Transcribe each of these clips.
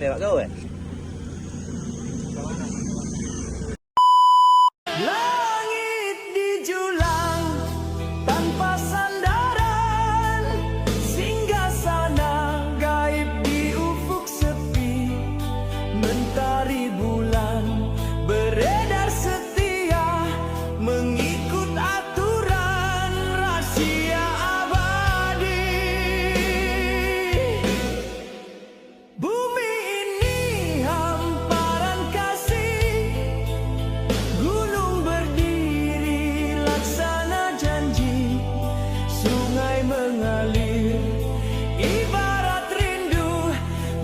tembak kau kan? Langit dijulang tanpa sandaran, singgasana gaib di ufuk sepi, mentari bulan beredar setia, mengikut aturan rahasia abadi. Bumi ini hamparan kasih, gunung berdiri laksana janji, sungai mengalir ibarat rindu,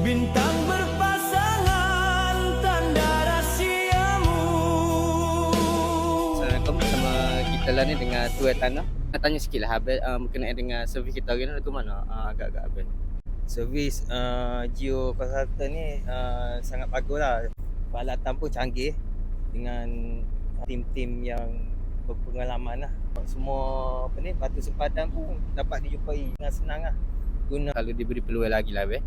bintang berpasangan tanda rahsiamu. Assalamualaikum, sama kita lah ni dengan tuai tanah. Nak tanya sikit lah Abel, berkenaan dengan servis kita hari ni ke mana agak-agak Abel? Servis Geo Consultant ni sangat bagus lah. Peralatan pun canggih dengan tim-tim yang berpengalaman lah. Semua batu sempadan pun dapat dijumpai dengan senang lah. Kalau diberi peluang lagi lah Abel,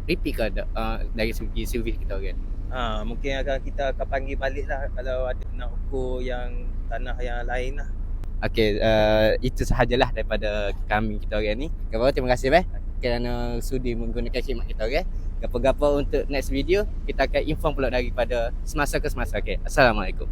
repeat ke ada dari segi servis kita hari ni? Mungkin kita akan panggil balik lah kalau ada nak ukur yang tanah yang lain lah. Okey, itu sahajalah daripada kami kita hari ni. Gapo, terima kasih kerana sudi menggunakan khidmat kita okey. Gapo-gapo untuk next video kita akan inform pula daripada semasa ke semasa. Okey. Assalamualaikum.